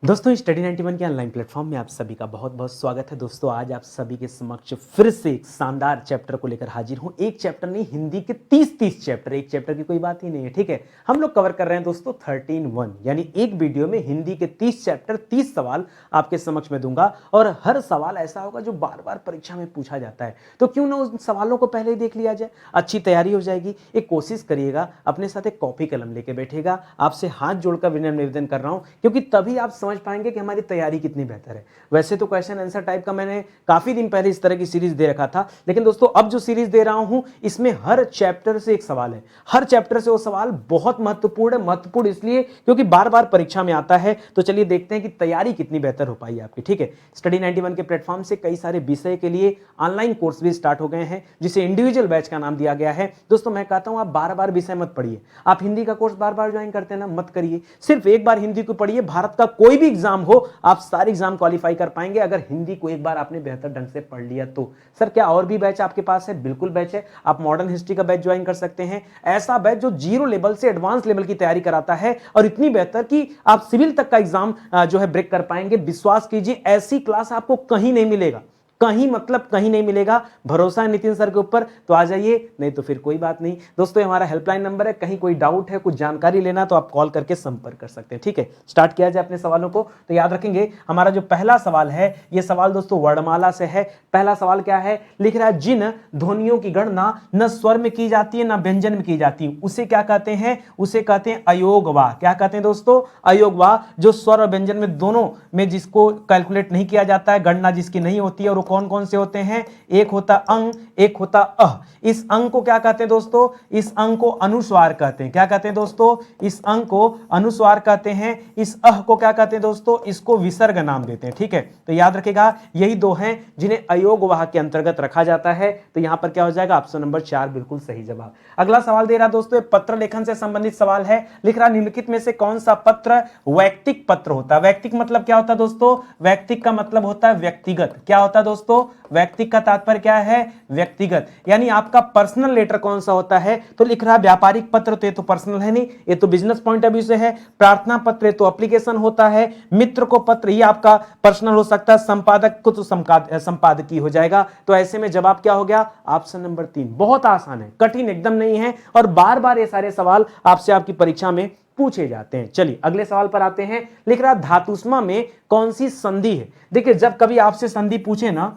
दोस्तों स्टडी 91 के online platform में आप सभी का बहुत बहुत स्वागत है। दोस्तों आज आप सभी के समक्ष फिर से एक शानदार चैप्टर को लेकर हाजिर हूं। एक चैप्टर नहीं, हिंदी के 30 चैप्टर, एक चैप्टर की कोई बात ही नहीं है, ठीक है। हम लोग कवर कर रहे हैं दोस्तों 13-1, यानी एक वीडियो में हिंदी के 30 चैप्टर 30 सवाल आपके समक्ष में दूंगा और हर सवाल ऐसा होगा जो बार बार परीक्षा में पूछा जाता है। तो क्यों ना उन सवालों को पहले ही देख लिया जाए, अच्छी तैयारी हो जाएगी। एक कोशिश करिएगा, अपने साथ एक कॉपी कलम लेके बैठेगा। आपसे हाथ जोड़कर विनम्र निवेदन कर रहा हूं, क्योंकि तभी आप समझ पाएंगे कि हमारी तैयारी कितनी बेहतर है। वैसे तो क्वेश्चन आंसर टाइप का मैंने काफी दिन पहले इस तरह की सीरीज दे रखा था, लेकिन दोस्तों अब जो सीरीज दे रहा हूं इसमें हर चैप्टर से एक सवाल है। हर चैप्टर से वो सवाल बहुत महत्वपूर्ण है। महत्वपूर्ण इसलिए क्योंकि बार बार परीक्षा में आता है। तो चलिए देखते हैं कि तैयारी कितनी बेहतर हो पाई आपकी, ठीक है। स्टडी 91 के प्लेटफॉर्म से कई सारे विषय के लिए ऑनलाइन कोर्स भी स्टार्ट हो गए हैं, जिसे इंडिविजुअल बैच का नाम दिया गया है। दोस्तों मैं कहता हूं आप बार बार विषय मत पढ़िए। आप हिंदी का कोर्स बार बार ज्वाइन करते हैं ना, मत करिए। सिर्फ एक बार हिंदी को पढ़िए। भारत का कोई भी एग्जाम हो, आप सारे एग्जाम क्वालिफाई कर पाएंगे अगर हिंदी को एक बार आपने बेहतर ढंग से पढ़ लिया तो। सर क्या और भी बैच आपके पास है? बिल्कुल बैच है। आप मॉडर्न हिस्ट्री का बैच ज्वाइन कर सकते हैं। ऐसा बैच जो जीरो लेवल से एडवांस लेवल की तैयारी कराता है, और इतनी बेहतर कि आप सिविल तक का एग्जाम जो है ब्रेक कर पाएंगे। विश्वास कीजिए ऐसी क्लास आपको कहीं नहीं मिलेगा, कहीं मतलब कहीं नहीं मिलेगा। भरोसा है नितिन सर के ऊपर तो आ जाइए, नहीं तो फिर कोई बात नहीं। दोस्तों हमारा हेल्पलाइन नंबर है, कहीं कोई डाउट है, कुछ जानकारी लेना तो आप कॉल करके संपर्क कर सकते हैं, ठीक है। स्टार्ट किया जाए अपने सवालों को। तो याद रखेंगे हमारा जो पहला सवाल है, यह सवाल दोस्तों वर्णमाला से है। पहला सवाल क्या है, लिख रहा है जिन ध्वनियों की गणना न स्वर में की जाती है न व्यंजन में की जाती है, उसे क्या कहते हैं? उसे कहते हैं अयोगवा। क्या कहते हैं दोस्तों? अयोगवा। जो स्वर और व्यंजन में दोनों में जिसको कैलकुलेट नहीं किया जाता है, गणना जिसकी नहीं होती है, और कौन कौन से होते हैं? एक होता अंग, एक होता अह। इस अंग को क्या कहते हैं दोस्तों? इस अंग को अनुस्वार कहते हैं। क्या कहते हैं दोस्तों? इस अंग को अनुस्वार कहते हैं। इस अह को क्या कहते हैं दोस्तों? इसको विसर्ग नाम देते हैं, ठीक है। तो याद रखेगा यही दो हैं जिन्हें अयोगवाह के अंतर्गत रखा जाता है। तो यहां पर क्या हो जाएगा? ऑप्शन नंबर 4 बिल्कुल सही जवाब। अगला सवाल दे रहा दोस्तों, पत्र लेखन से संबंधित सवाल है। लिख रहा निम्नलिखित में से कौन सा पत्र वैयक्तिक पत्र होता है? वैयक्तिक मतलब क्या होता है दोस्तों? वैयक्तिक का मतलब होता है व्यक्तिगत। क्या होता है दोस्तों? व्यक्तिगत का तात्पर्य क्या है? व्यक्तिगत। यानी आपका पर्सनल लेटर कौन सा होता है? तो लिख रहा व्यापारिक पत्र, तो ये तो पर्सनल है नहीं, ये तो बिजनेस पॉइंट ऑफ व्यू से है। प्रार्थना पत्र तो एप्लीकेशन होता है। मित्र को पत्र ये आपका पर्सनल हो सकता है। संपादक को तो संपादकीय हो जाएगा। तो ऐसे में जवाब क्या हो गया? Option number 3। बहुत आसान है, कठिन एकदम नहीं है, और बार बार ये सारे सवाल आपसे आपकी परीक्षा में पूछे जाते हैं। चलिए अगले सवाल पर आते हैं। लिख रहा धातुष्मा में कौन सी संधि है? देखिए जब कभी आपसे संधि पूछे ना,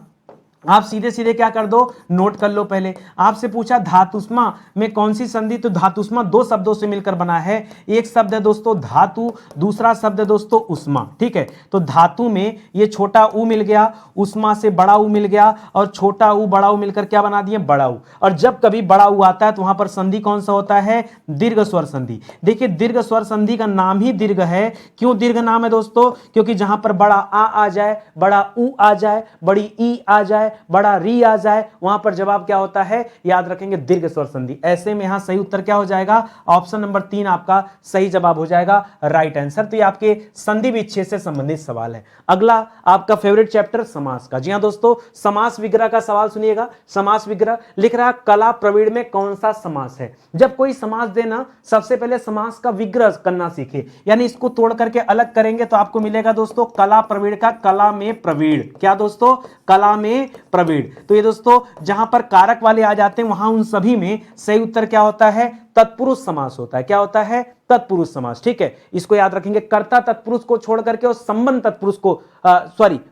आप सीधे सीधे क्या कर दो, नोट कर लो। पहले आपसे पूछा धातुष्मा में कौन सी संधि, तो धातुष्मा दो शब्दों से मिलकर बना है। एक शब्द है दोस्तों धातु, दूसरा शब्द है दोस्तों उष्मा, ठीक है। तो धातु में ये छोटा ऊ मिल गया, उष्मा से बड़ा ऊ मिल गया, और छोटा ऊ बड़ा ऊ मिलकर क्या बना दिए? बड़ा ऊ। और जब कभी बड़ा ऊ आता है तो वहां पर संधि कौन सा होता है? दीर्घ स्वर संधि। देखिए दीर्घ स्वर संधि का नाम ही दीर्घ है। क्यों दीर्घ नाम है दोस्तों? क्योंकि जहां पर बड़ा आ जाए, बड़ा ऊ आ जाए, बड़ी ई आ जाए, बड़ा री आ जाए, वहां पर जवाब क्या होता है? याद रखेंगे दीर्घ स्वर संधि। ऐसे में यहां सही उत्तर क्या हो जाएगा? ऑप्शन नंबर 3 आपका सही जवाब हो जाएगा, राइट आंसर। तो ये आपके संधि विच्छेद से संबंधित सवाल है। अगला आपका फेवरेट चैप्टर समास का। जी हां दोस्तों, समास विग्रह का सवाल सुनिएगा। समास विग्रह लिख रहा कला प्रवीण में कौन सा समास है? जब कोई समास देना, सबसे पहले समास का विग्रह करना सीखे, यानी इसको तोड़ करके अलग करेंगे तो आपको मिलेगा दोस्तों कला प्रवीण का कला में प्रवीण। क्या दोस्तों? कला में प्रवीण। तो ये दोस्तों जहां पर कारक वाले आ जाते हैं वहां उन सभी में सही उत्तर क्या होता है? तत्पुरुष समास होता है। क्या होता है? तत्पुरुष समास, ठीक है। इसको याद रखेंगे, कर्ता तत्पुरुष को छोड़ करके और संबंध तत्पुरुष को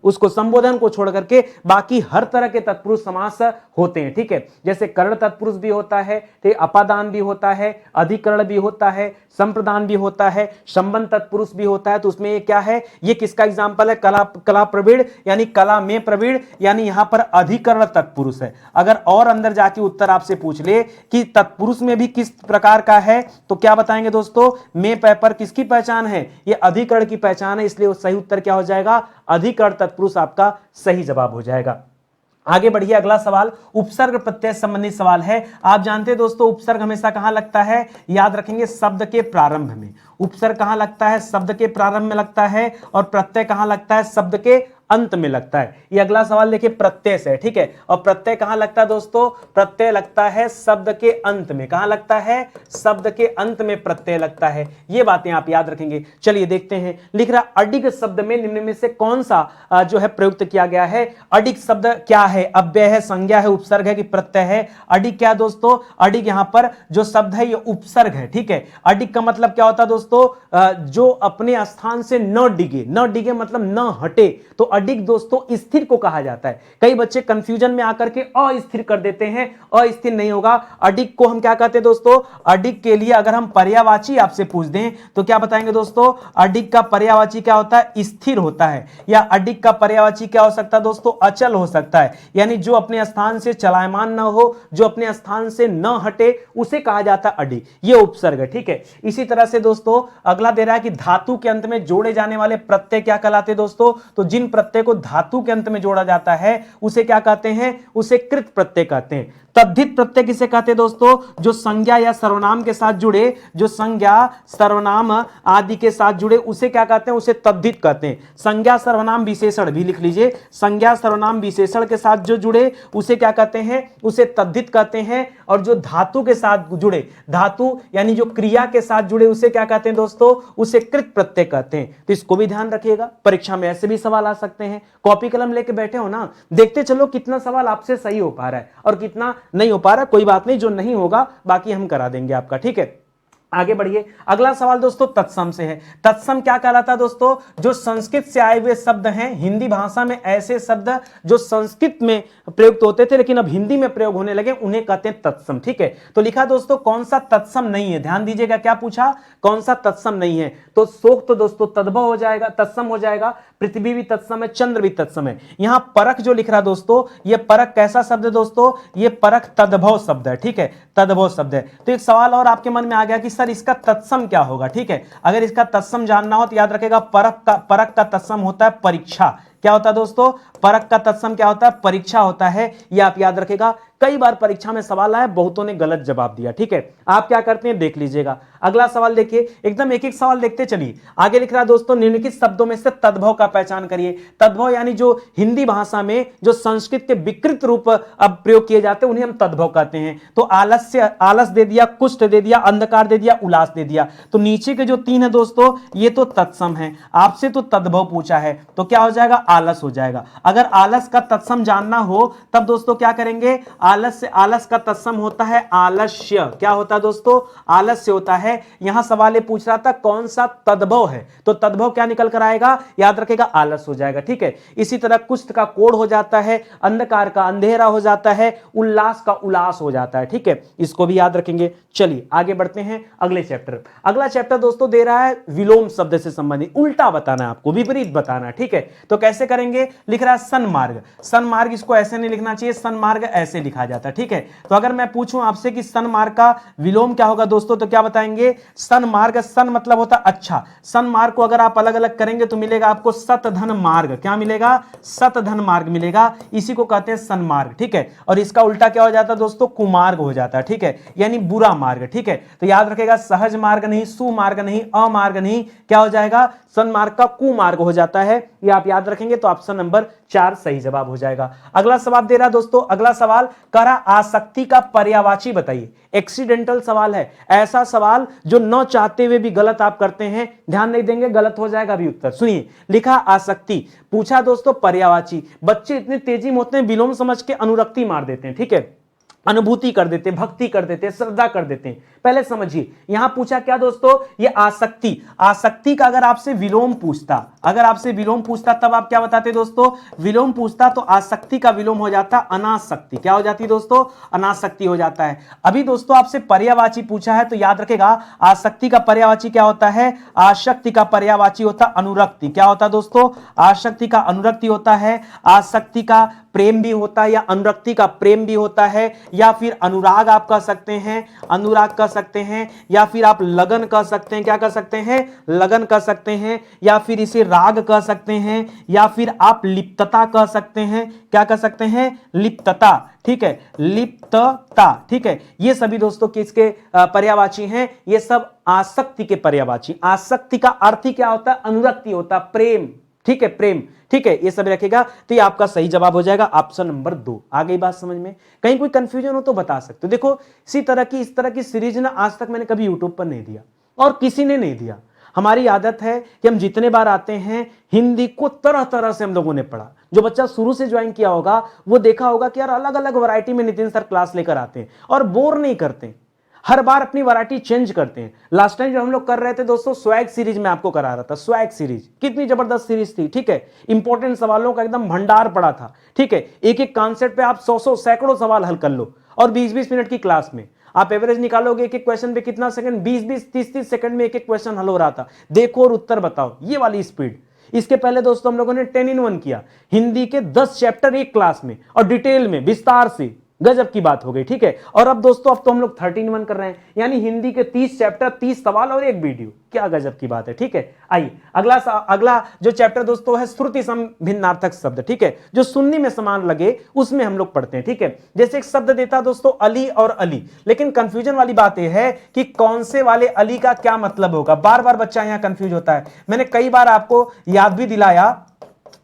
उसको संबोधन को छोड़ करके बाकी हर तरह के तत्पुरुष समास होते हैं, ठीक है। जैसे कर्ण तत्पुरुष भी होता है, अपादान भी होता है, अधिकरण भी होता है, संप्रदान भी होता है, संबंध तत्पुरुष भी होता है। तो उसमें ये क्या है? ये किसका एग्जांपल है? कला प्रवीण, यानी कला में प्रवीण, यानी यहां पर अधिकरण तत्पुरुष है। अगर और अंदर जाके उत्तर आपसे पूछ ले कि तत्पुरुष में भी किस प्रकार का है, तो क्या बताएंगे दोस्तों? में पर किसकी पहचान है? ये अधिकरण की पहचान है, इसलिए सही उत्तर क्या हो जाएगा? अधिकरण तत्पुरुष आपका सही जवाब हो जाएगा। आगे बढ़िए, अगला सवाल उपसर्ग प्रत्यय संबंधित सवाल है। आप जानते हैं दोस्तों उपसर्ग हमेशा कहां लगता है? याद रखेंगे शब्द के प्रारंभ में। उपसर्ग कहां लगता है? शब्द के प्रारंभ में लगता है। और प्रत्यय कहां लगता है? शब्द के अंत में लगता है। ये अगला सवाल देखिए प्रत्यय से है, ठीक है। और प्रत्यय कहां लगता है दोस्तों? प्रत्यय लगता है शब्द के अंत में। कहां लगता है? शब्द के अंत में प्रत्यय लगता है। ये बातें आप याद रखेंगे। चलिए देखते हैं, लिख रहा अडिग शब्द में निम्न में से कौन सा जो है प्रयुक्त किया गया है? अडिग शब्द क्या है? अव्यय है, संज्ञा है, उपसर्ग है कि प्रत्यय है? अडिग क्या दोस्तों? अडिग यहां पर जो शब्द है ये उपसर्ग है, ठीक है। अडिग का मतलब क्या होता है दोस्तों? जो अपने स्थान से न डिगे, न डिगे मतलब न हटे, तो अडिग दोस्तों स्थिर को कहा जाता है। कई बच्चे कंफ्यूजन में आकर के अस्थिर कर देते हैं, अस्थिर नहीं होगा। अडिग को हम क्या कहते हैं दोस्तों? अडिग के लिए अगर हम पर्यायवाची आपसे पूछ दें तो क्या बताएंगे दोस्तों? अडिग का पर्यायवाची क्या होता है? स्थिर होता है। या अडिग का पर्यायवाची क्या हो सकता है दोस्तों? अचल हो सकता है। यानी जो अपने स्थान से चलायमान न हो, जो अपने स्थान से न हटे, उसे कहा जाता है अडिग। ये उपसर्ग है, ठीक है। इसी तरह से दोस्तों अगला दे रहा है कि धातु के अंत में जोड़े जाने वाले प्रत्यय क्या कहलाते हैं दोस्तों? तो जिन प्रत्यय को धातु के अंत में जोड़ा जाता है उसे क्या कहते हैं? उसे कृत प्रत्यय कहते हैं। तद्धित प्रत्यय किसे कहते हैं दोस्तों? जो संज्ञा या सर्वनाम के साथ जुड़े, जो संज्ञा सर्वनाम आदि के साथ जुड़े, उसे क्या कहते हैं? उसे तद्धित कहते हैं। संज्ञा सर्वनाम विशेषण भी लिख लीजिए। संज्ञा सर्वनाम विशेषण के साथ जो जुड़े उसे क्या कहते हैं? उसे तद्धित कहते हैं। और जो धातु के साथ जुड़े, धातु यानी जो क्रिया के साथ जुड़े, उसे क्या कहते हैं दोस्तों? उसे कृत प्रत्यय कहते हैं। तो इसको भी ध्यान रखिएगा, परीक्षा में ऐसे भी सवाल आ सकते हैं। कॉपी कलम लेके बैठे हो ना, देखते चलो कितना सवाल आपसे सही हो पा रहा है और कितना नहीं हो पा रहा। कोई बात नहीं, जो नहीं होगा बाकी हम करा देंगे आपका, ठीक है। आगे बढ़िए, अगला सवाल दोस्तों तत्सम से है। तत्सम क्या कहलाता है दोस्तों? जो संस्कृत से आए हुए शब्द हैं, हिंदी भाषा में ऐसे शब्द जो संस्कृत में प्रयुक्त होते थे लेकिन अब हिंदी में प्रयोग होने लगे, उन्हें कहते हैं तत्सम, ठीक है। तो लिखा दोस्तों कौन सा तत्सम नहीं है? ध्यान दीजिएगा, क्या पूछा? कौन सा तत्सम नहीं है? तो शोक तो दोस्तों तद्भव हो जाएगा, तत्सम हो जाएगा। पृथ्वी भी तत्सम है, चंद्र भी तत्सम है। यहां परख जो लिख रहा दोस्तों, ये परख कैसा शब्द है दोस्तों? ये परख तद्भव शब्द है, ठीक है, तद्भव शब्द है। तो एक सवाल और आपके मन में आ गया कि सर इसका तत्सम क्या होगा, ठीक है। अगर इसका तत्सम जानना हो तो याद रखेगा परख का तत्सम होता है परीक्षा। क्या होता है दोस्तों? परख का तत्सम क्या होता है? परीक्षा होता है। यह आप याद रखेगा। कई बार परीक्षा में सवाल आया, बहुतों ने गलत जवाब दिया, ठीक है। आप क्या करते हैं देख लीजिएगा। अगला सवाल देखिए, एकदम एक एक सवाल देखते चलिए। आगे लिख रहा है दोस्तों, निम्नलिखित शब्दों में से तद्भव का पहचान करिए। तद्भव यानी जो हिंदी भाषा में जो संस्कृत के विकृत रूप अब प्रयोग किए जाते हैं उन्हें हम तद्भव कहते हैं। तो आलस्य, आलस दे दिया, कुष्ठ दे दिया, अंधकार दे दिया, उल्लास दे दिया। तो नीचे के जो तीन है दोस्तों, ये तो तत्सम है। आपसे तो तद्भव पूछा है, तो क्या हो जाएगा? आलस हो जाएगा। अगर आलस का तत्सम जानना हो तब दोस्तों क्या करेंगे? आलस से, आलस का तत्सम होता है आलस्य। क्या होता है दोस्तों? आलस्य होता है। यहां सवाल पूछ रहा था कौन सा तद्भव है, तो तद्भव क्या निकल कर आएगा? याद रखेगा, आलस हो जाएगा, ठीक है। इसी तरह कुष्ठ का कोढ़ हो जाता है, अंधकार का अंधेरा हो जाता है, उल्लास का उल्लास हो जाता है, ठीक है। इसको भी याद रखेंगे। चलिए आगे बढ़ते हैं अगले चैप्टर। अगला चैप्टर दोस्तों दे रहा है विलोम शब्द से संबंधित, उल्टा बताना है आपको, विपरीत बताना है, ठीक है। तो कैसे करेंगे? लिख रहा है सन्मार्ग। सन्मार्ग, इसको ऐसे नहीं लिखना चाहिए, सन्मार्ग ऐसे लिखा जाता है, ठीक है। तो अगर मैं पूछूं आपसे कि सन्मार्ग का विलोम क्या होगा दोस्तों, तो क्या बताएंगे? सन्मार्ग, सन मतलब होता अच्छा। सन्मार्ग को अगर आप अलग अलग करेंगे तो मिलेगा आपको सतधन मार्ग। क्या मिलेगा? सतधन मार्ग मिलेगा। इसी को कहते हैं सन्मार्ग, ठीक है। और इसका उल्टा क्या हो जाता है दोस्तों? कुमार्ग हो जाता है, ठीक है, यानी बुरा मार्ग, ठीक है। तो याद रखेगा, सहज मार्ग नहीं, सुमार्ग नहीं, अमार्ग नहीं, क्या हो जाएगा? सन्मार्ग का कुमार्ग हो जाता है। ये आप याद रखेंगे तो ऑप्शन नंबर 4 सही जवाब हो जाएगा। अगला सवाल दे रहा दोस्तों, अगला सवाल करा आसक्ति का पर्यायवाची बताइए। एक्सीडेंटल सवाल है, ऐसा सवाल जो न चाहते हुए भी गलत आप करते हैं, ध्यान नहीं देंगे गलत हो जाएगा भी उत्तर। सुनिए, लिखा आसक्ति, पूछा दोस्तों पर्यायवाची। बच्चे इतने तेजी में होते हैं, विलोम समझ के अनुरक्ति मार देते हैं, ठीक है, अनुभूति कर देते, भक्ति कर देते, श्रद्धा कर देते हैं। पहले समझिए, यहां पूछा क्या दोस्तों? ये आसक्ति। आसक्ति का अगर आपसे विलोम पूछता, अगर आपसे विलोम पूछता तब आप क्या बताते दोस्तों? विलोम पूछता तो आसक्ति का विलोम हो जाता अनासक्ति। क्या हो जाती दोस्तों? अनासक्ति हो जाता है। अभी दोस्तों आपसे पर्यायवाची पूछा है तो याद रखेगा, आसक्ति का पर्यायवाची क्या होता है? आसक्ति का पर्यायवाची होता अनुरक्ति। क्या होता दोस्तों? आसक्ति का अनुरक्ति होता है। आसक्ति का प्रेम भी होता है, या अनुरक्ति का प्रेम भी होता है, या फिर अनुराग आप कह सकते हैं, अनुराग कह सकते हैं, या फिर आप लगन कह सकते हैं। क्या कह सकते हैं? लगन कह सकते हैं, या फिर इसे राग कह सकते हैं, या फिर आप लिप्तता कह सकते हैं। क्या कह सकते हैं? लिप्तता, ठीक है, लिप्तता, ठीक है। ये सभी दोस्तों किसके पर्यायवाची हैं? ये सब आसक्ति के पर्यायवाची। आसक्ति का अर्थ ही क्या होता है? अनुरक्ति होता है, प्रेम, ठीक है, प्रेम, ठीक है, ये सब रखेगा तो ये आपका सही जवाब हो जाएगा ऑप्शन नंबर 2। आ गई बात समझ में? कहीं कोई कंफ्यूजन हो तो बता सकते हो। देखो इस तरह की सीरीज ना आज तक मैंने कभी यूट्यूब पर नहीं दिया और किसी ने नहीं दिया। हमारी आदत है कि हम जितने बार आते हैं हिंदी को तरह तरह से हम लोगों ने पढ़ा। जो बच्चा शुरू से ज्वाइन किया होगा वो देखा होगा कि यार अलग अलग वैरायटी में नितिन सर क्लास लेकर आते हैं और बोर नहीं करते, हर बार अपनी वैरायटी चेंज करते हैं। लास्ट टाइम जो हम लोग कर रहे थे दोस्तों स्वैग सीरीज में आपको करा रहा था, स्वैग सीरीज कितनी जबरदस्त सीरीज थी, ठीक है, इंपॉर्टेंट सवालों का एकदम भंडार पड़ा था, ठीक है, एक एक कॉन्सेप्ट पे आप 100 सैकड़ों सवाल हल कर लो और 20-20 मिनट की क्लास में आप एवरेज निकालोगे एक एक क्वेश्चन पे कितना सेकंड, 20-20 30-30 सेकंड में एक एक क्वेश्चन हल हो रहा था। देखो और उत्तर बताओ, ये वाली स्पीड। इसके पहले दोस्तों हम लोगों ने 10 in 1 किया, हिंदी के 10 चैप्टर एक क्लास में और डिटेल में विस्तार से, गजब की बात हो गई, ठीक है। और अब दोस्तों अब तो हम लोग 13 in 1 कर रहे हैं, यानी हिंदी के 30 चैप्टर 30 सवाल और एक वीडियो, क्या गजब की बात है, ठीक है। आइए अगला जो चैप्टर दोस्तों है श्रुति सम भिन्नार्थक शब्द, ठीक है, जो सुनने में समान लगे उसमें हम लोग पढ़ते हैं, ठीक है। जैसे एक शब्द देता दोस्तों अली और अली, लेकिन कंफ्यूजन वाली बात यह है कि कौन से वाले अली का क्या मतलब होगा। बार बार बच्चा यहां कंफ्यूज होता है। मैंने कई बार आपको याद भी दिलाया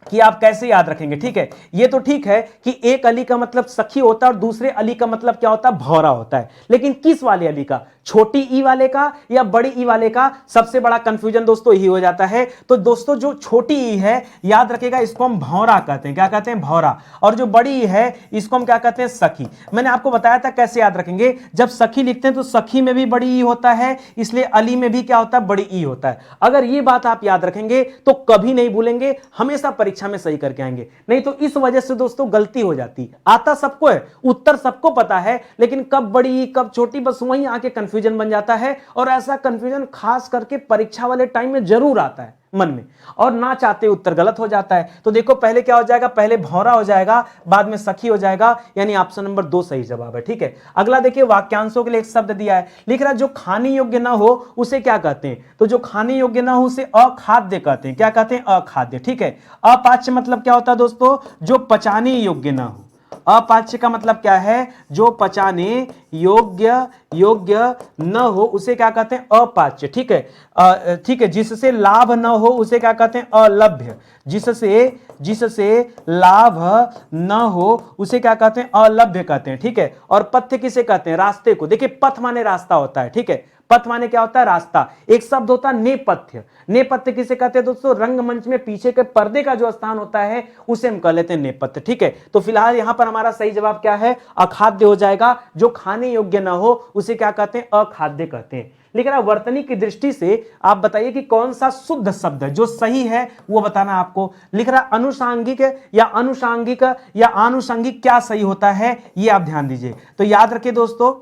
कि आप कैसे याद रखेंगे, ठीक है। ये तो ठीक है कि एक अली का मतलब सखी होता है और दूसरे अली का मतलब क्या होता है, भौरा होता है, लेकिन किस वाले अली का, छोटी ई वाले का या बड़ी ई वाले का, सबसे बड़ा कंफ्यूजन दोस्तों यही हो जाता है। तो दोस्तों जो छोटी ई है याद रखेगा इसको हम भौरा कहते हैं, क्या कहते हैं, भौरा, और जो बड़ी ई है इसको हम क्या कहते हैं, सखी। मैंने आपको बताया था कैसे याद रखेंगे, जब सखी लिखते हैं तो सखी में भी बड़ी ई होता है, इसलिए अली में भी क्या होता है, बड़ी ई होता है। अगर ये बात आप याद रखेंगे तो कभी नहीं भूलेंगे, हमेशा परीक्षा में सही करके आएंगे। नहीं तो इस वजह से दोस्तों गलती हो जाती, आता सबको है, उत्तर सबको पता है, लेकिन कब बड़ी कब छोटी, बस वहीं आके कंफ्यूजन बन जाता है। और ऐसा कंफ्यूजन खास करके परीक्षा वाले टाइम में जरूर आता है मन में, और ना चाहते उत्तर गलत हो जाता है। तो देखो पहले क्या हो जाएगा, पहले भौरा हो जाएगा, बाद में सखी हो जाएगा, यानी ऑप्शन नंबर 2 सही जवाब है, ठीक है। अगला देखिए वाक्यांशों के लिए एक शब्द दिया है, लिख रहा है जो खाने योग्य ना हो उसे क्या कहते हैं, तो जो खाने योग्य ना हो उसे अखाद्य कहते हैं, क्या कहते हैं, अखाद्य, ठीक है। अपाच्य मतलब क्या होता है दोस्तों, जो पचाने योग्य ना हो। अपाच्य का मतलब क्या है, जो पचाने योग्य न हो उसे क्या कहते हैं, अपाच्य, ठीक है, ठीक है। जिससे लाभ न हो उसे क्या कहते हैं, अलभ्य। जिससे लाभ न हो उसे क्या कहते हैं, अलभ्य कहते हैं, ठीक है। और पथ्य किसे कहते हैं, रास्ते को। देखिए पथ माने रास्ता होता है, ठीक है, पथ माने क्या होता है, रास्ता। एक शब्द होता है नेपथ्य। नेपथ्य किसे कहते हैं दोस्तों, रंगमंच में पीछे के पर्दे का जो स्थान होता है उसे हम कह लेते हैं नेपथ्य, ठीक है। तो फिलहाल यहां पर हमारा सही जवाब क्या है, अखाद्य हो जाएगा। जो खाने योग्य ना हो उसे क्या कहते हैं, अखाद्य कहते हैं। लेकिन वर्तनी की दृष्टि से आप बताइए कि कौन सा शुद्ध शब्द है जो सही है वो बताना आपको। लिख रहा अनुषांगिक या आनुषंगिक क्या सही होता है, ये आप ध्यान दीजिए। तो याद रखिए दोस्तों,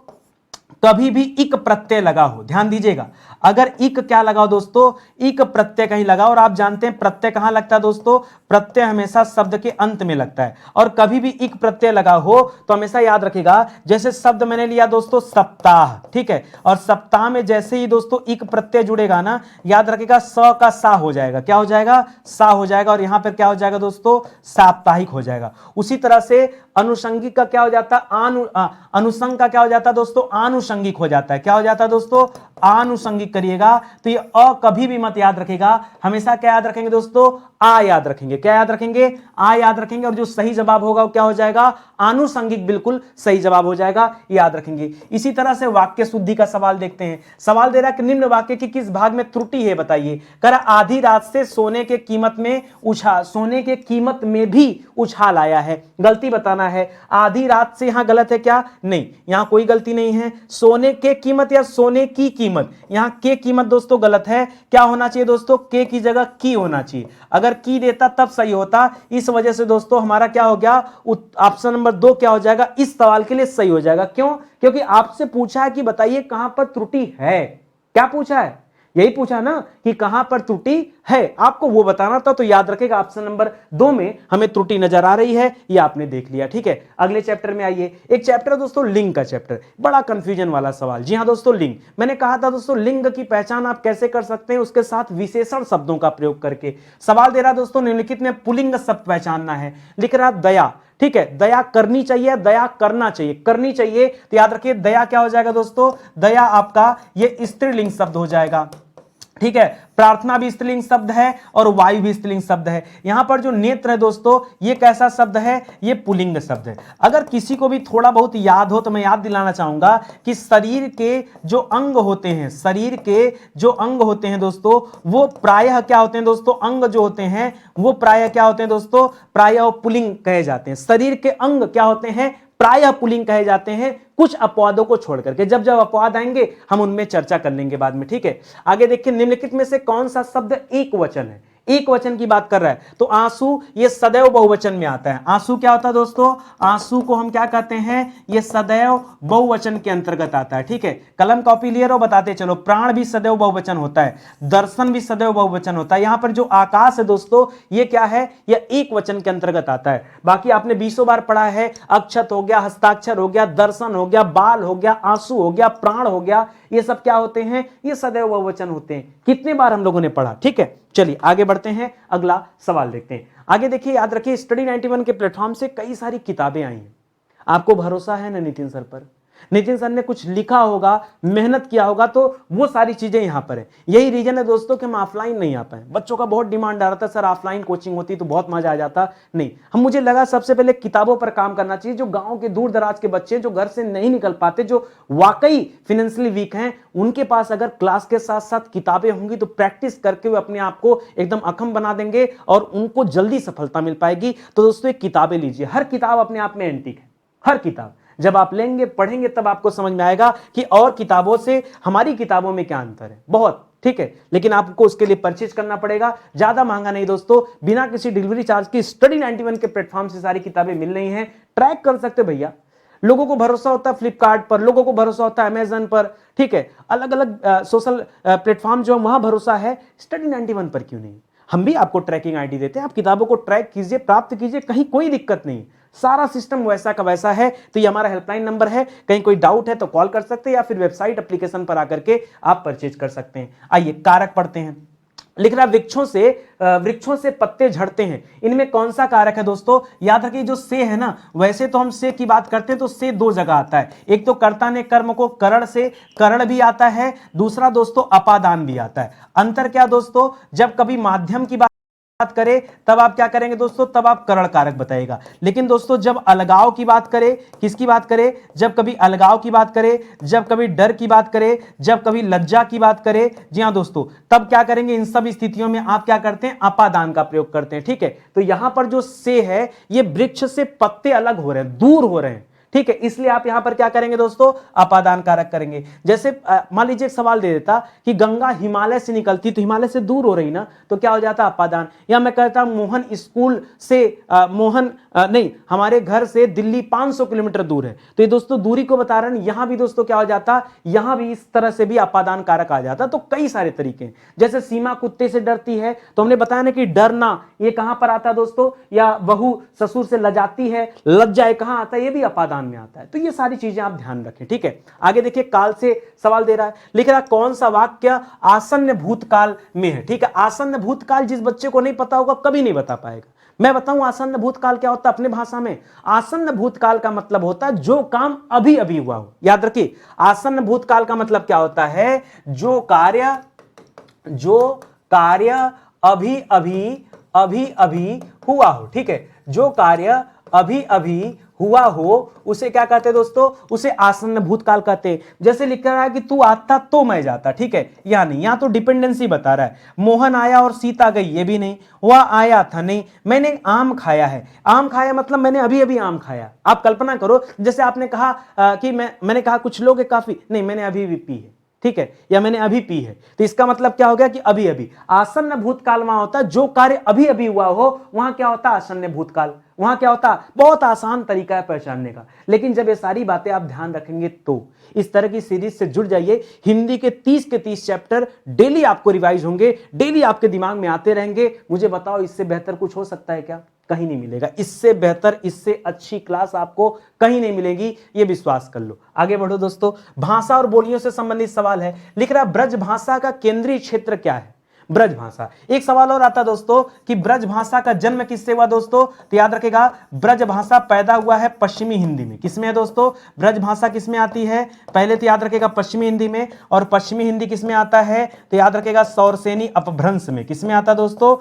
कभी भी इक प्रत्यय लगा हो, ध्यान दीजिएगा, अगर इक क्या लगाओ दोस्तों, इक प्रत्यय कहीं लगाओ, और आप जानते हैं प्रत्यय कहां लगता है दोस्तों, प्रत्यय हमेशा शब्द के अंत में लगता है। और कभी भी इक प्रत्यय लगा हो तो हमेशा याद रखिएगा, जैसे शब्द मैंने लिया दोस्तों सप्ताह, ठीक है, और सप्ताह में जैसे ही दोस्तों इक प्रत्यय जुड़ेगा ना, याद रखिएगा स का सा हो जाएगा, क्या हो जाएगा, सा हो जाएगा, और यहां पर क्या हो जाएगा दोस्तों, साप्ताहिक हो जाएगा। उसी तरह से अनुषंगिक का क्या हो जाता है, अनुसंग का क्या हो जाता है दोस्तों, आनुषंगिक हो जाता है, क्या हो जाता है दोस्तों, आनुषंगिक करिएगा। तो ये अ कभी भी मत याद रखिएगा, हमेशा क्या याद रखेंगे दोस्तों, आ याद रखेंगे, क्या याद रखेंगे, आ याद रखेंगे। और जो सही जवाब होगा वो क्या हो जाएगा, आनुषंगिक, बिल्कुल सही जवाब हो जाएगा, याद रखेंगे। इसी तरह से वाक्य शुद्धि का सवाल देखते हैं। सवाल दे रहा है कि निम्न वाक्य की किस भाग में त्रुटि है बताइए। कह रहा आधी रात से सोने के कीमत में भी उछाल आया है, गलती बताना है। आधी रात से यहां गलत है क्या, नहीं, यहां कोई गलती नहीं है। सोने के कीमत या सोने की कीमत, यहां के कीमत दोस्तों गलत है, क्या होना चाहिए दोस्तों, के की जगह की होना चाहिए। अगर की देता तब सही होता, इस वजह से दोस्तों हमारा क्या हो गया, ऑप्शन नंबर 2 क्या हो जाएगा, इस सवाल के लिए सही हो जाएगा। क्यों, क्योंकि आपसे पूछा है कि बताइए कहां पर त्रुटि है, क्या पूछा है, यही पूछा ना कि कहां पर त्रुटि है, आपको वो बताना था। तो याद रखेगा ऑप्शन नंबर 2 में हमें त्रुटि नजर आ रही है, ये आपने देख लिया, ठीक है। अगले चैप्टर में आइए, एक चैप्टर दोस्तों लिंग का चैप्टर, बड़ा कंफ्यूजन वाला सवाल। जी हां दोस्तों, लिंग, मैंने कहा था दोस्तों लिंग की पहचान आप कैसे कर सकते हैं, उसके साथ विशेषण शब्दों का प्रयोग करके। सवाल दे रहा दोस्तों निम्नलिखित में पुल्लिंग शब्द पहचानना है। लिख रहा दया, ठीक है, दया करनी चाहिए, दया करना चाहिए, करनी चाहिए। तो याद रखिए दया क्या हो जाएगा दोस्तों, दया आपका ये स्त्रीलिंग शब्द हो जाएगा, ठीक है। प्रार्थना भी स्त्रीलिंग शब्द है और वायु भी स्त्रीलिंग शब्द है। यहां पर जो नेत्र है दोस्तों, ये कैसा शब्द है? ये पुल्लिंग शब्द है। अगर किसी को भी थोड़ा बहुत याद हो तो मैं याद दिलाना चाहूंगा कि शरीर के जो अंग होते हैं, शरीर के जो अंग होते हैं दोस्तों, वो प्रायः क्या होते हैं दोस्तों? अंग जो होते हैं वो प्रायः क्या होते हैं दोस्तों? प्रायः पुल्लिंग कहे जाते हैं। शरीर के अंग क्या होते हैं? प्रायः पुल्लिंग कहे जाते हैं, कुछ अपवादों को छोड़ करके। जब जब अपवाद आएंगे हम उनमें चर्चा कर लेंगे बाद में, ठीक है। आगे देखिए, निम्नलिखित में से कौन सा शब्द एक वचन है? एक वचन की बात कर रहा है तो आंसू, ये सदैव बहुवचन में आता है। आंसू क्या होता है दोस्तों? आंसू को हम क्या कहते हैं? ये सदैव बहुवचन के अंतर्गत आता है, ठीक है। कलम कॉपी लिए रहो, बताते चलो। प्राण भी सदैव बहुवचन होता है, दर्शन भी सदैव बहुवचन होता है। यहां पर जो आकाश है दोस्तों, ये क्या है? यह एक वचन के अंतर्गत आता है। बाकी आपने 20 बार पढ़ा है, अक्षत हो गया, हस्ताक्षर हो गया, दर्शन हो गया, बाल हो गया, आंसू हो गया, प्राण हो गया, ये सब क्या होते हैं? ये सदैव बहुवचन होते हैं। कितने बार हम लोगों ने पढ़ा, ठीक है। चलिए आगे बढ़ते हैं, अगला सवाल देखते हैं। आगे देखिए, याद रखिए, स्टडी 91 के प्लेटफॉर्म से कई सारी किताबें आई हैं। आपको भरोसा है ना नितिन सर पर? नितिन सर ने कुछ लिखा होगा, मेहनत किया होगा, तो वो सारी चीजें यहां पर है। यही रीजन है दोस्तों कि हम ऑफलाइन नहीं आ पाए। बच्चों का बहुत डिमांड आ रहा था, सर ऑफलाइन कोचिंग होती तो बहुत मजा आ जाता। नहीं, मुझे लगा सबसे पहले किताबों पर काम करना चाहिए। जो गांव के दूर दराज के बच्चे, जो घर से नहीं निकल पाते, जो वाकई फाइनेंशियली वीक हैं, उनके पास अगर क्लास के साथ साथ किताबें होंगी तो प्रैक्टिस करके वो अपने आप को एकदम अखम बना देंगे और उनको जल्दी सफलता मिल पाएगी। तो दोस्तों एक किताबें लीजिए, हर किताब अपने आप में एंटीक है। हर किताब जब आप लेंगे, पढ़ेंगे, तब आपको समझ में आएगा कि और किताबों से हमारी किताबों में क्या अंतर है। बहुत, ठीक है। लेकिन आपको उसके लिए परचेज करना पड़ेगा, ज्यादा महंगा नहीं दोस्तों, बिना किसी डिलीवरी चार्ज की स्टडी 91 के प्लेटफॉर्म से सारी किताबें मिल रही हैं। ट्रैक कर सकते हो भैया। लोगों को भरोसा होता है फ्लिपकार्ट पर, लोगों को भरोसा होता है अमेजन पर, ठीक है। अलग अलग सोशल प्लेटफॉर्म जो वहां भरोसा है, स्टडी 91 पर क्यों नहीं? हम भी आपको ट्रैकिंग आईडी देते हैं, आप किताबों को ट्रैक कीजिए, प्राप्त कीजिए, कहीं कोई दिक्कत नहीं। सारा सिस्टम वैसा का वैसा है। तो ये हमारा हेल्पलाइन नंबर है, कहीं कोई डाउट है तो कॉल कर सकते हैं या फिर वेबसाइट एप्लीकेशन पर आकर के आप परचेज कर सकते हैं। आइए कारक पढ़ते हैं। लिख रहा वृक्षों से पत्ते झड़ते हैं, इनमें कौन सा कारक है दोस्तों? याद रखिए, जो से है ना, वैसे तो हम से की बात करते हैं तो से दो जगह आता है। एक तो कर्ता ने कर्म को करण से, करण भी आता है, दूसरा दोस्तों अपादान भी आता है। अंतर क्या दोस्तों? जब कभी माध्यम की बात करे तब आप क्या करेंगे दोस्तों? तब आप करण कारक बताएगा। लेकिन दोस्तों जब अलगाव की बात करें, किसकी बात करें? जब कभी अलगाव की बात करें, जब कभी डर की बात करें, जब कभी लज्जा की बात करें, जी हां दोस्तों, तब क्या करेंगे? इन सब स्थितियों में आप क्या करते हैं? अपादान का प्रयोग करते हैं, ठीक है। तो यहां पर जो से है, ये वृक्ष से पत्ते अलग हो रहे हैं, दूर हो रहे हैं, ठीक है। इसलिए आप यहां पर क्या करेंगे दोस्तों? अपादान कारक करेंगे। जैसे मान लीजिए एक सवाल दे देता कि गंगा हिमालय से निकलती, तो हिमालय से दूर हो रही ना, तो क्या हो जाता? अपादान। या मैं कहता मोहन स्कूल से नहीं, हमारे घर से दिल्ली 500 किलोमीटर दूर है, तो ये दोस्तों दूरी को बता रहे हैं। यहां भी दोस्तों क्या हो जाता? यहां भी इस तरह से भी अपादान कारक आ जाता। तो कई सारे तरीके हैं। जैसे सीमा कुत्ते से डरती है, तो हमने बताया ना कि डरना ये कहां पर आता है दोस्तों? या बहू ससुर से लजाती है, लज्जा ये कहां आता है? ये भी अपादान में आता है। तो ये सारी चीजें आप ध्यान रखें, ठीक है। आगे देखिए, काल से सवाल दे रहा है, लिख रहा है कौन सा वाक्य आसन्न भूतकाल में है, ठीक है। आसन्न भूतकाल जिस बच्चे को नहीं पता होगा कभी नहीं बता पाएगा। मैं बताऊं आसन्न भूतकाल क्या होता है अपने भाषा में? आसन्न भूतकाल का मतलब होता है जो काम अभी अभी हुआ हो। याद रखिए, आसन्न भूतकाल का मतलब क्या होता है? जो कार्य अभी अभी हुआ हो, ठीक है। जो कार्य अभी अभी हुआ हो उसे क्या कहते हैं दोस्तों? उसे आसन्न भूतकाल कहते हैं। जैसे लिख रहा है कि तू आता तो मैं जाता, ठीक है। या नहीं, यहां तो डिपेंडेंसी बता रहा है। मोहन आया और सीता गई, ये भी नहीं। वह आया था, नहीं। मैंने आम खाया है, आम खाया मतलब मैंने अभी अभी आम खाया। आप कल्पना करो, जैसे आपने कहा कि मैंने कहा कुछ लोग काफी, नहीं, मैंने अभी भी पी है, ठीक है, या मैंने अभी पी है। तो इसका मतलब क्या हो गया कि अभी अभी। आसन्न भूतकाल वहां होता है जो कार्य अभी अभी हुआ हो, वहां क्या होता है? आसन्न भूतकाल। वहां क्या होता? बहुत आसान तरीका है पहचानने का। लेकिन जब ये सारी बातें आप ध्यान रखेंगे तो इस तरह की सीरीज से जुड़ जाइए। हिंदी के 30 के 30 चैप्टर डेली आपको रिवाइज होंगे, डेली आपके दिमाग में आते रहेंगे। मुझे बताओ, इससे बेहतर कुछ हो सकता है क्या? कहीं नहीं मिलेगा। इससे बेहतर, इससे अच्छी क्लास आपको कहीं नहीं मिलेगी, ये विश्वास कर लो। आगे बढ़ो दोस्तों। भाषा और बोलियों से संबंधित सवाल है। लिख रहा है ब्रज भाषा का केंद्रीय क्षेत्र क्या है? ब्रजभाषा। एक सवाल और आता दोस्तों कि ब्रजभाषा का जन्म किससे हुआ दोस्तों, तो याद रखेगा ब्रजभाषा पैदा हुआ है पश्चिमी हिंदी में। किसमें है दोस्तों, ब्रजभाषा किसमें आती है, पहले तो याद रखेगा पश्चिमी हिंदी में, और पश्चिमी हिंदी किसमें आता है, तो याद रखेगा सौरसेनी अपभ्रंश में। किसमें आता दोस्तों,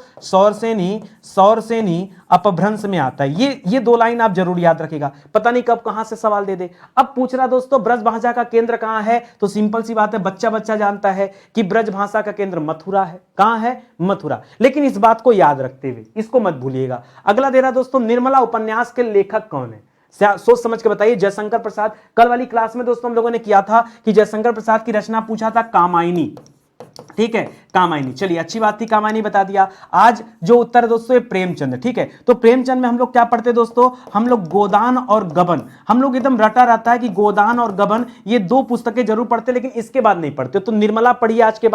सौरसेनी अपभ्रंश में आता है। ये दो लाइन आप जरूर याद रखेगा, पता नहीं कब कहां से सवाल दे दे। अब पूछ रहा दोस्तों ब्रजभाषा का केंद्र कहां है, तो सिंपल सी बात है, बच्चा बच्चा जानता है कि ब्रजभाषा का केंद्र मथुरा है। कहां है, मथुरा। लेकिन इस बात को याद रखते हुए इसको मत भूलिएगा। अगला दे रहा दोस्तों, निर्मला उपन्यास के लेखक कौन है, सोच समझ के बताइए। जयशंकर प्रसाद, कल वाली क्लास में दोस्तों हम लोगों ने किया था कि जयशंकर प्रसाद की रचना पूछा था कामायनी, ठीक है, कामायनी। चलिए अच्छी बात थी, कामायनी बता दिया। आज जो उत्तर है दोस्तों ये प्रेमचंद, ठीक है। तो प्रेमचंद में हम लोग क्या पढ़ते दोस्तों, हम लोग गोदान और गबन, हम लोग एकदम रटा रहता है कि गोदान और गबन ये दो पुस्तकें जरूर पढ़ते, लेकिन इसके बाद नहीं पढ़ते। तो निर्मला पढ़िए आज के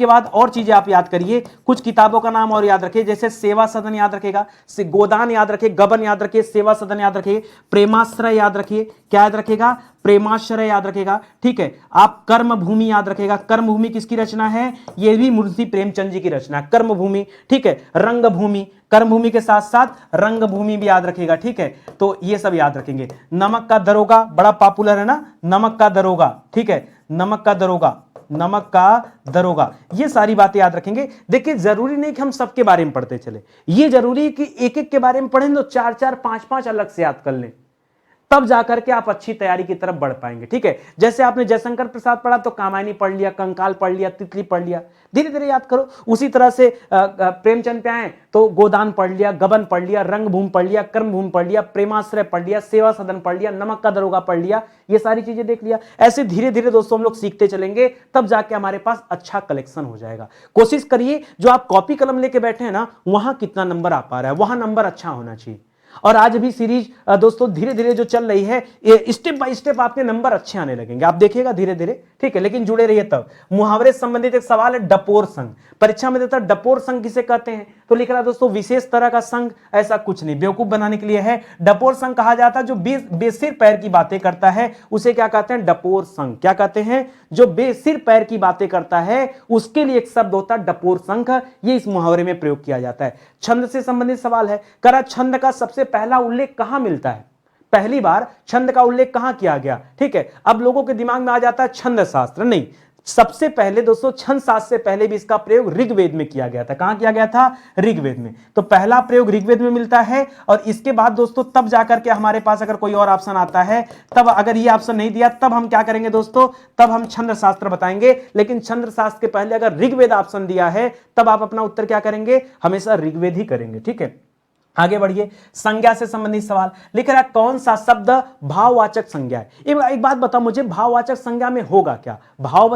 बाद और चीजें आप याद करिए, कुछ किताबों का नाम और याद रखिए, जैसे सेवा सदन याद रखेगा, गोदान याद रखिए, गबन याद रखिए, सेवा सदन याद रखिए, प्रेमाश्रय याद रखिए, क्या याद रखेगा, प्रेमाश्रय याद रखेगा, ठीक है। आप कर्मभूमि याद रखेगा, कर्मभूमि किसकी रचना है, यह भी मुंशी प्रेमचंद जी की रचना, कर्मभूमि, ठीक है। रंगभूमि, कर्मभूमि के साथ साथ रंगभूमि भी याद रखेगा, ठीक है। तो ये सब याद रखेंगे। नमक का दरोगा बड़ा पॉपुलर है ना, नमक का दरोगा, ठीक है, नमक का दरोगा, ये सारी बातें याद रखेंगे। देखिए जरूरी नहीं कि हम सबके बारे में पढ़ते चले, ये जरूरी है कि एक एक के बारे में पढ़ें तो 4-4, 5-5 अलग से याद कर लें, तब जाकर के आप अच्छी तैयारी की तरफ बढ़ पाएंगे, ठीक है। जैसे आपने जयशंकर प्रसाद पढ़ा तो कामायनी पढ़ लिया, कंकाल पढ़ लिया, तितली पढ़ लिया, धीरे धीरे याद करो। उसी तरह से प्रेमचंद पे आए तो गोदान पढ़ लिया, गबन पढ़ लिया, रंगभूमि पढ़ लिया, कर्मभूमि पढ़ लिया, प्रेमाश्रय पढ़ लिया, सेवा सदन पढ़ लिया, नमक का दरोगा पढ़ लिया, ये सारी चीजें देख लिया। ऐसे धीरे धीरे दोस्तों हम लोग सीखते चलेंगे, तब जाके हमारे पास अच्छा कलेक्शन हो जाएगा। कोशिश करिए जो आप कॉपी कलम लेके बैठे हैं ना, वहां कितना नंबर आ पा रहा है, वहां नंबर अच्छा होना चाहिए। और आज भी सीरीज दोस्तों धीरे धीरे जो चल रही है, ये स्टेप बाय स्टेप आपके नंबर अच्छे आने लगेंगे, आप देखिएगा धीरे धीरे, ठीक है। लेकिन जुड़े रहिए। तब मुहावरे संबंधित एक सवाल है, डपोर संघ परीक्षा में देता है, डपोर संघ किसे कहते हैं, तो लिख रहा दोस्तों विशेष तरह का संघ, ऐसा कुछ नहीं, बेवकूफ बनाने के लिए है। डपोर संघ कहा जाता है जो बेसिर पैर की बातें करता है, उसे क्या कहते हैं, डपोर संघ। क्या कहते हैं, जो बेसिर पैर की बातें करता है उसके लिए एक शब्द होता है डपोर संघ, ये इस मुहावरे में प्रयोग किया जाता है। छंद से संबंधित सवाल है, करा छंद का सबसे पहला उल्लेख कहां मिलता है, पहली बार छंद का उल्लेख कहां किया गया, ठीक है। अब लोगों के दिमाग में आ जाता है छंद शास्त्र, नहीं, सबसे पहले दोस्तों छंद शास्त्र से पहले भी इसका प्रयोग ऋग्वेद में किया गया था। कहां किया गया था, ऋग्वेद में। तो पहला प्रयोग ऋग्वेद में मिलता है, और इसके बाद दोस्तों तब जाकर के हमारे पास अगर कोई और ऑप्शन आता है, तब अगर ये ऑप्शन नहीं दिया तब हम क्या करेंगे दोस्तों, तब हम छंद शास्त्र बताएंगे। लेकिन छंद शास्त्र के पहले अगर ऋग्वेद ऑप्शन दिया है, तब आप अपना उत्तर क्या करेंगे, हमेशा ऋग्वेद ही करेंगे, ठीक है। आगे बढ़िए। संज्ञा से संबंधित सवाल लिख रहा है, कौन सा शब्द भाववाचक संज्ञा है। एक बात बताओ मुझे, भाववाचक संज्ञा में होगा क्या, भाव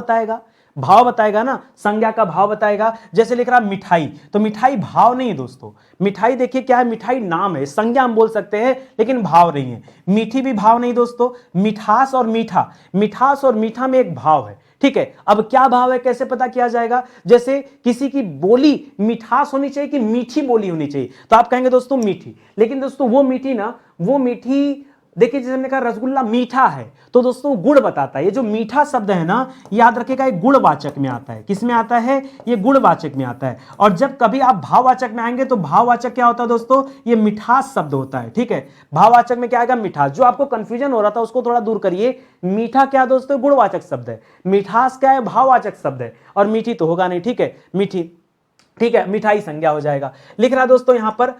बताएगा ना, संज्ञा का भाव बताएगा। जैसे लिख रहा है मिठाई, तो मिठाई भाव नहीं है दोस्तों, मिठाई देखिए क्या है, मिठाई नाम है, संज्ञा हम बोल सकते हैं लेकिन भाव नहीं है। मीठी भी भाव नहीं दोस्तों, मिठास और मीठा में एक भाव है, ठीक है। अब क्या भाव है, कैसे पता किया जाएगा, जैसे किसी की बोली मिठास होनी चाहिए कि मीठी बोली होनी चाहिए, तो आप कहेंगे दोस्तों मीठी, लेकिन दोस्तों वो मीठी देखिए, जैसे हमने कहा रसगुल्ला मीठा है, तो दोस्तों गुड़ बताता है। ये जो मीठा शब्द है ना, याद रखिएगा, एक गुणवाचक में आता है। किस में आता है, ये गुणवाचक में आता है। और जब कभी आप भाववाचक में आएंगे तो भाववाचक क्या होता है दोस्तों, ये मिठास शब्द होता है, ठीक है। भाववाचक में क्या आएगा, मिठास। जो आपको कंफ्यूजन हो रहा था उसको थोड़ा दूर करिए। मीठा क्या दोस्तों, गुणवाचक शब्द है, मिठास क्या है, भाववाचक शब्द है, और मीठी तो होगा नहीं, ठीक है, मीठी, ठीक है, मिठाई संज्ञा हो जाएगा। लिख रहा दोस्तों यहां पर,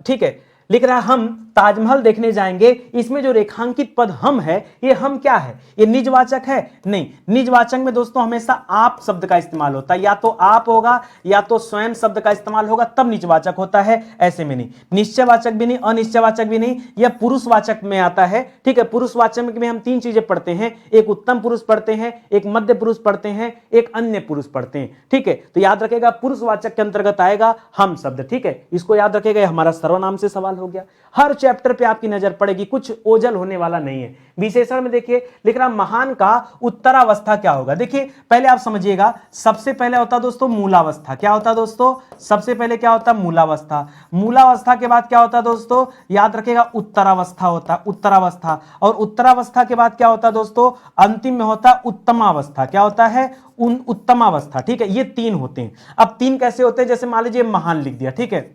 ठीक है, लिख रहा है हम ताजमहल देखने जाएंगे, इसमें जो रेखांकित पद हम है, ये हम क्या है, ये निजवाचक है, नहीं। निजवाचक में दोस्तों हमेशा आप शब्द का इस्तेमाल होता है, या तो आप होगा या तो स्वयं शब्द का इस्तेमाल होगा, तब निजवाचक होता है, ऐसे में नहीं। निश्चयवाचक भी नहीं, अनिश्चयवाचक भी नहीं, यह पुरुषवाचक में आता है, ठीक है। पुरुषवाचक में हम 3 चीजें पढ़ते हैं, एक उत्तम पुरुष पढ़ते हैं, एक मध्य पुरुष पढ़ते हैं, एक अन्य पुरुष पढ़ते हैं, ठीक है। तो याद रखेगा पुरुषवाचक के अंतर्गत आएगा हम शब्द, ठीक है। इसको याद रखेगा, हमारा सर्वनाम से सवाल हो गया। हर चैप्टर पे आपकी नजर पड़ेगी, कुछ ओझल होने वाला नहीं है। विशेषण में देखिए लिख रहा महान का उत्तरावस्था क्या होगा। देखिए पहले आप समझिएगा, सबसे पहले होता दोस्तों मूलावस्था। क्या होता दोस्तों? सबसे पहले क्या होता? मूलावस्था। मूलावस्था के बाद क्या होता दोस्तों? याद रखिएगा उत्तरावस्था होता, उत्तरावस्था। और उत्तरावस्था के बाद क्या होता दोस्तों? अंतिम में होता उत्तमावस्था। क्या होता है? उत्तमावस्था। ठीक है, ये तीन होते हैं। अब तीन कैसे होते हैं? जैसे मान लीजिए महान लिख दिया, ठीक है,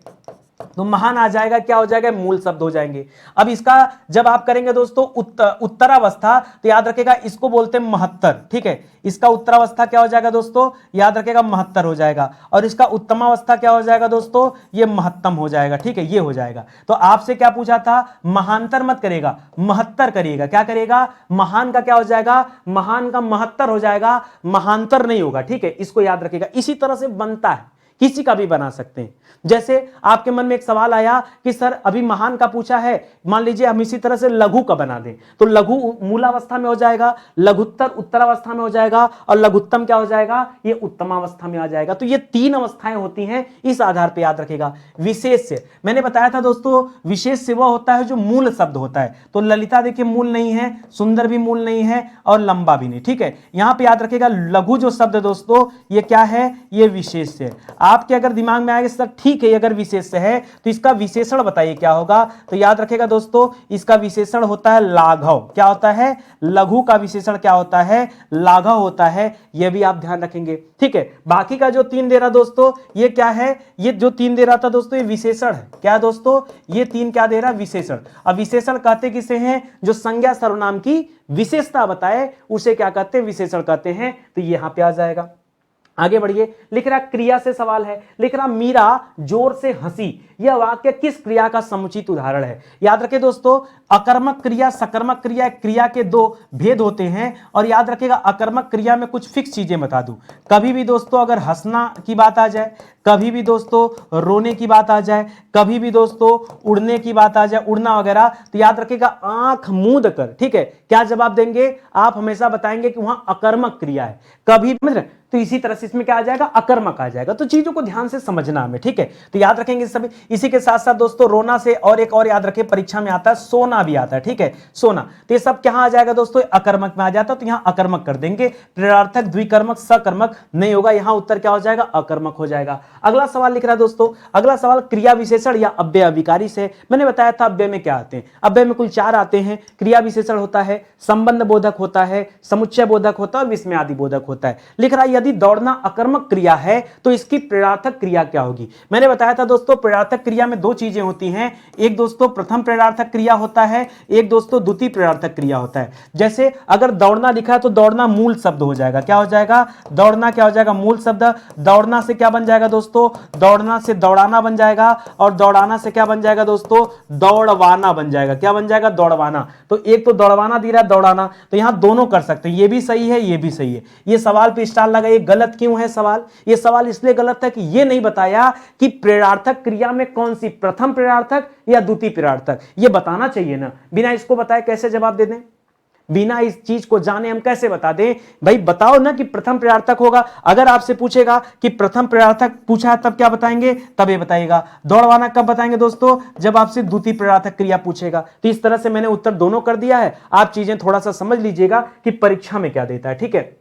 तो महान आ जाएगा, क्या हो जाएगा? मूल शब्द हो जाएंगे। अब इसका जब आप करेंगे दोस्तों उत्तरावस्था, तो याद रखेगा इसको बोलते हैं महत्तर। ठीक है, इसका उत्तरावस्था क्या हो जाएगा दोस्तों? याद रखेगा महत्तर हो जाएगा। और इसका उत्तमावस्था क्या हो जाएगा दोस्तों? ये महत्तम हो जाएगा। ठीक है, ये हो जाएगा। तो आपसे क्या पूछा था? महांतर मत करेगा, महत्तर करिएगा। क्या करेगा? महान का क्या हो जाएगा? महान का महत्तर हो जाएगा, महांतर नहीं होगा। ठीक है, इसको याद रखिएगा। इसी तरह से बनता है, किसी का भी बना सकते हैं। जैसे आपके मन में एक सवाल आया कि सर अभी महान का पूछा है, मान लीजिए हम इसी तरह से लघु का बना दें, तो लघु मूलावस्था में हो जाएगा, लघुत्तर उत्तरावस्था में हो जाएगा, और लघुत्तम क्या हो जाएगा? ये उत्तमावस्था में आ जाएगा। तो ये तीन अवस्थाएं होती हैं, इस आधार पर याद रखेगा। विशेष से मैंने बताया था दोस्तों, विशेष से वह होता है जो मूल शब्द होता है। तो ललिता देखिए मूल नहीं है, सुंदर भी मूल नहीं है, और लंबा भी नहीं। ठीक है, यहां पे याद रखेगा लघु जो शब्द दोस्तों ये क्या है? ये विशेष है। आपके अगर दिमाग में आएगा सर ठीक है अगर विशेष है तो इसका विशेषण बताइए क्या होगा? तो याद रखेगा दोस्तों इसका विशेषण होता है लाघव। क्या होता है? लघु का विशेषण क्या होता है? लाघव होता है। यह भी आप ध्यान रखेंगे। ठीक है, बाकी का जो तीन दे रहा दोस्तों ये क्या है? ये जो तीन दे रहा था दोस्तों ये विशेषण है। क्या दोस्तों? ये तीन क्या दे रहा? विशेषण। अब विशेषण कहते किसे हैं? जो संज्ञा सर्वनाम की विशेषता बताए उसे क्या कहते हैं? विशेषण कहते हैं। तो यहां पे आ जाएगा। आगे बढ़िए, लिख रहा क्रिया से सवाल है। लिख रहा मीरा जोर से हंसी। यह वाक्य किस क्रिया का समुचित उदाहरण है? याद रखें दोस्तों, अकर्मक क्रिया सकर्मक क्रिया, क्रिया के दो भेद होते हैं। और याद रखेगा अकर्मक क्रिया में कुछ फिक्स चीजें बता दूं। कभी भी दोस्तों अगर हंसना की बात आ जाए, कभी भी दोस्तों रोने की बात आ जाए, कभी भी दोस्तों उड़ने की बात आ जाए, उड़ना वगैरह, तो याद रखेगा आंख मूंद कर, ठीक है, क्या जवाब देंगे? आप हमेशा बताएंगे कि वहां अकर्मक क्रिया है। कभी तो इसी तरह से इसमें क्या आ जाएगा? अकर्मक आ जाएगा। तो चीजों को ध्यान से समझना हमें। ठीक है, तो याद रखेंगे सभी। इसी के साथ साथ दोस्तों रोना से और एक और याद रखें परीक्षा में आता है, सोना भी आता है। ठीक है, सोना। तो ये सब कहां आ जाएगा दोस्तों? अकर्मक में आ जाता है। तो यहां अकर्मक कर देंगे। प्रेरार्थक द्विकर्मक सकर्मक नहीं होगा, यहां उत्तर क्या हो जाएगा? अकर्मक हो जाएगा। अगला सवाल लिख रहा है दोस्तों, अगला सवाल क्रिया विशेषण या अव्यय अविकारी से। मैंने बताया था अव्यय में क्या आते हैं। अव्यय में कुल 4 आते हैं। क्रिया विशेषण होता है, संबंध बोधक होता है, समुच्चय बोधक होता है और विस्मयादि बोधक होता है। लिख रहा है यदि दौड़ना अकर्मक क्रिया है तो इसकी प्रेरार्थक क्रिया क्या होगी? मैंने बताया था दोस्तों प्रेरार्थक क्रिया में 2 चीजें होती हैं। एक दोस्तों प्रथम प्रेरार्थक क्रिया होता है, एक दोस्तों द्वितीय प्रेरार्थक क्रिया होता है। जैसे अगर दौड़ना लिखा है तो दौड़ना मूल शब्द हो जाएगा। क्या हो जाएगा? दौड़ना क्या हो जाएगा? मूल शब्द। दौड़ना से क्या बन जाएगा दोस्तों? दौड़ना से दौड़ाना बन जाएगा, और दौड़ाना से क्या बन जाएगा दोस्तों? दौड़वाना बन जाएगा। क्या बन जाएगा? दौड़वाना। तो एक तो दौड़वाना दे रहा है, दौड़ाना, तो यहां दोनों कर सकते हैं। ये भी सही है, ये भी सही है। ये सवाल पे स्टार लगा, ये गलत क्यों है सवाल? ये सवाल इसलिए गलत है कि ये नहीं बताया कि प्रेरार्थक क्रिया में कौन सी, प्रथम प्रेरार्थक या द्वितीय प्रेरार्थक, ये बताना चाहिए ना। बिना इसको बताए कैसे जवाब दे दें? बिना इस चीज को जाने हम कैसे बता दें? भाई बताओ ना कि प्रथम प्रेरार्थक होगा। अगर आपसे पूछेगा कि प्रथम प्रेरार्थक पूछा है तब क्या बताएंगे? तब ये बताइएगा। दौड़वाना कब बताएंगे दोस्तों? जब आपसे द्वितीय प्रेरार्थक क्रिया पूछेगा। तो इस तरह से मैंने उत्तर दोनों कर दिया है। आप चीजें थोड़ा सा समझ लीजिएगा कि परीक्षा में क्या देता है। ठीक है,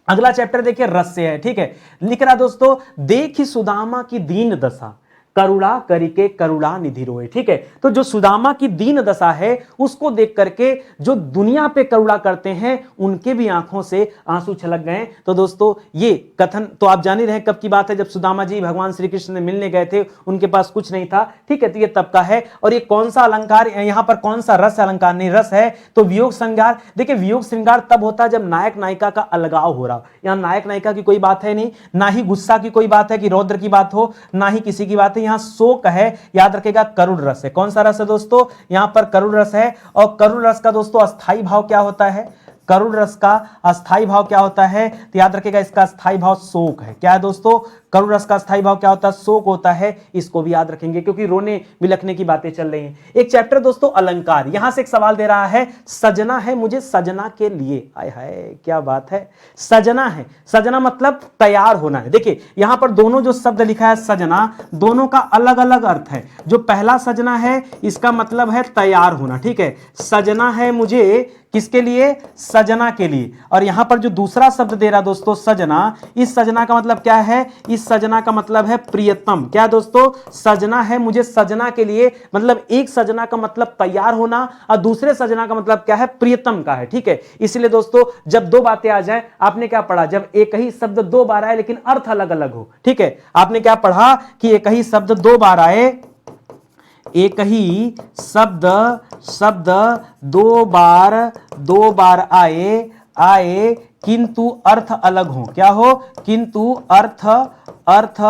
अगला चैप्टर देखिए रस से है। ठीक है, लिख रहा दोस्तों देखी सुदामा की दीन दशा, करुणा करिके करुणा निधि रोए। ठीक है, तो जो सुदामा की दीन दशा है उसको देख करके जो दुनिया पे करुणा करते हैं उनके भी आंखों से आंसू छलक गए। तो दोस्तों ये कथन तो आप जान ही रहे कब की बात है, जब सुदामा जी भगवान श्री कृष्ण ने मिलने गए थे, उनके पास कुछ नहीं था। ठीक है, तो ये तब का है। और ये कौन सा अलंकार यहां पर, कौन सा रस अलंकार? नहीं, रस है तो वियोग श्रृंगार। देखिए वियोग श्रृंगार तब होता है जब नायक नायिका का अलगाव हो रहा हो। यहां नायक नायिका की कोई बात है नहीं, ना ही गुस्सा की कोई बात है कि रौद्र की बात हो, ना ही किसी की बात है। यहां शोक है, याद रखेगा करुण रस है। कौन सा रस है दोस्तों? यहां पर करुण रस है। और करुण रस का दोस्तों अस्थाई भाव क्या होता है? करुण रस का अस्थाई भाव क्या होता है? तो याद रखेगा इसका अस्थाई भाव शोक है। क्या है दोस्तों? करुण रस का स्थायी भाव क्या होता है? शोक होता है। इसको भी याद रखेंगे क्योंकि रोने बिलखने की बातें चल रही हैं। एक चैप्टर दोस्तों अलंकार, यहां से एक सवाल दे रहा है, सजना है मुझे सजना के लिए। आय हाय क्या बात है, सजना है, सजना मतलब तैयार होना है। देखिए यहां पर दोनों जो शब्द लिखा है सजना, दोनों का अलग अलग अर्थ है। जो पहला सजना है इसका मतलब है तैयार होना, ठीक है, सजना है मुझे किसके लिए? सजना के लिए। और यहां पर जो दूसरा शब्द दे रहा दोस्तों सजना, इस सजना का मतलब क्या है? इस सजना का मतलब है प्रियतम। क्या दोस्तों? सजना है मुझे सजना के लिए, मतलब एक सजना का मतलब तैयार होना और दूसरे सजना का मतलब क्या है? प्रियतम का है, ठीक है। इसलिए दोस्तों जब दो बातें आ जाए, आपने क्या पढ़ा? जब एक ही शब्द दो बार आए लेकिन अर्थ अलग अलग हो, ठीक है, आपने क्या पढ़ा कि एक ही शब्द दो बार आए, एक ही शब्द दो बार आए किंतु अर्थ अलग हो। क्या हो? किंतु अर्थ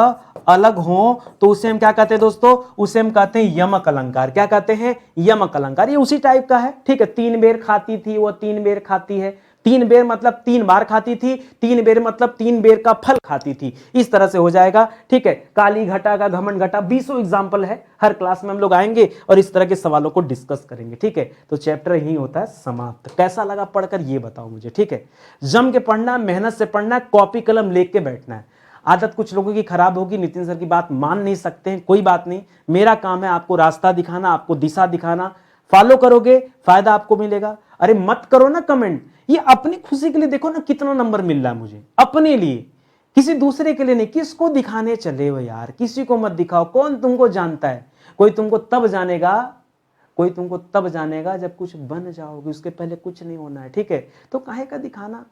अलग हो तो उसे हम क्या कहते हैं दोस्तों? उसे हम कहते हैं यमक अलंकार। क्या कहते हैं? यमक अलंकार। ये उसी टाइप का है, ठीक है। 3 बेर खाती थी वो 3 बेर खाती है। 3 बेर मतलब 3 बार खाती थी, 3 बेर मतलब 3 बेर का फल खाती थी। इस तरह से हो जाएगा, ठीक है। काली घटा का घमंड घटा, 20 एग्जाम्पल है। हर क्लास में हम लोग आएंगे और इस तरह के सवालों को डिस्कस करेंगे, ठीक है। तो चैप्टर यही होता है समाप्त। कैसा लगा पढ़कर ये बताओ मुझे, ठीक है। जम के पढ़ना, मेहनत से पढ़ना, कॉपी कलम लेके बैठना है। आदत कुछ लोगों की खराब होगी, नितिन सर की बात मान नहीं सकते हैं, कोई बात नहीं। मेरा काम है आपको रास्ता दिखाना, आपको दिशा दिखाना। फॉलो करोगे फायदा आपको मिलेगा। अरे मत करो ना कमेंट, ये अपनी खुशी के लिए देखो ना कितना नंबर मिल रहा है मुझे, अपने लिए, किसी दूसरे के लिए नहीं। किसको दिखाने चले हो यार? किसी को मत दिखाओ। कौन तुमको जानता है? कोई तुमको तब जानेगा जब कुछ बन जाओगे, उसके पहले कुछ नहीं होना है, ठीक है। तो काहे का दिखाना?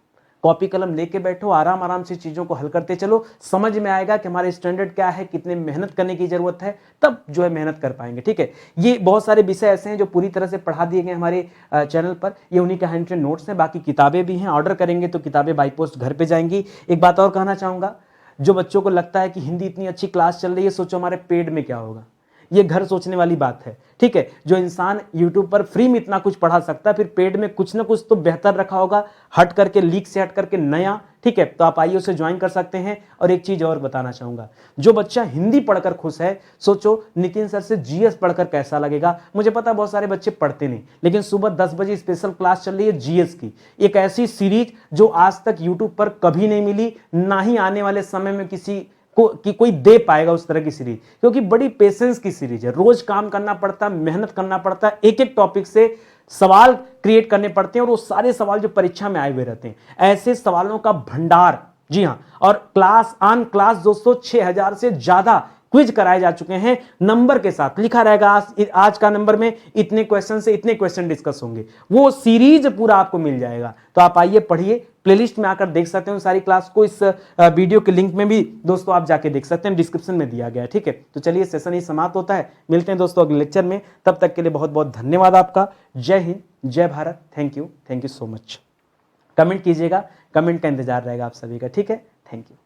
कॉपी कलम लेके बैठो, आराम आराम से चीजों को हल करते चलो। समझ में आएगा कि हमारे स्टैंडर्ड क्या है, कितने मेहनत करने की जरूरत है, तब जो है मेहनत कर पाएंगे, ठीक है। ये बहुत सारे विषय ऐसे हैं जो पूरी तरह से पढ़ा दिए गए हमारे चैनल पर। ये उन्हीं का हैंड रिटन नोट्स हैं। बाकी किताबें भी हैं, ऑर्डर करेंगे तो किताबें बाई पोस्ट घर पे जाएंगी। एक बात और कहना चाहूंगा, जो बच्चों को लगता है कि हिंदी इतनी अच्छी क्लास चल रही है, सोचो हमारे पेड में क्या होगा। ये घर सोचने वाली बात है, ठीक है। जो इंसान YouTube पर फ्री में इतना कुछ पढ़ा सकता है, फिर पेड में कुछ ना कुछ तो बेहतर रखा होगा, हट करके, लीक से हट करके नया, ठीक है। तो आप आइए उसे ज्वाइन कर सकते हैं। और एक चीज और बताना चाहूंगा, जो बच्चा हिंदी पढ़कर खुश है, सोचो नितिन सर से जीएस पढ़कर कैसा लगेगा। मुझे पता है बहुत सारे बच्चे पढ़ते नहीं, लेकिन सुबह 10 बजे स्पेशल क्लास चल रही है जीएस की, एक ऐसी सीरीज जो आज तक यूट्यूब पर कभी नहीं मिली, ना ही आने वाले समय में किसी को कि कोई दे पाएगा उस तरह की सीरीज, क्योंकि बड़ी पेशेंस की सीरीज है। रोज काम करना पड़ता है, मेहनत करना पड़ता है, एक एक टॉपिक से सवाल क्रिएट करने पड़ते हैं और वो सारे सवाल जो परीक्षा में आए हुए रहते हैं, ऐसे सवालों का भंडार। जी हाँ, और क्लास ऑन क्लास दोस्तों 6000 से ज्यादा क्विज कराए जा चुके हैं, नंबर के साथ लिखा रहेगा आज का नंबर में इतने क्वेश्चन से इतने क्वेश्चन डिस्कस होंगे। वो सीरीज पूरा आपको मिल जाएगा। तो आप आइए पढ़िए, प्लेलिस्ट में आकर देख सकते हैं सारी क्लास को। इस वीडियो के लिंक में भी दोस्तों आप जाके देख सकते हैं, डिस्क्रिप्शन में दिया गया है, ठीक है। तो चलिए सेशन ही समाप्त होता है, मिलते हैं दोस्तों अगले लेक्चर में। तब तक के लिए बहुत बहुत धन्यवाद आपका। जय हिंद, जय Bharat, thank you so much. Comment कीजिएगा, कमेंट का इंतजार रहेगा आप सभी का, ठीक है। Thank you.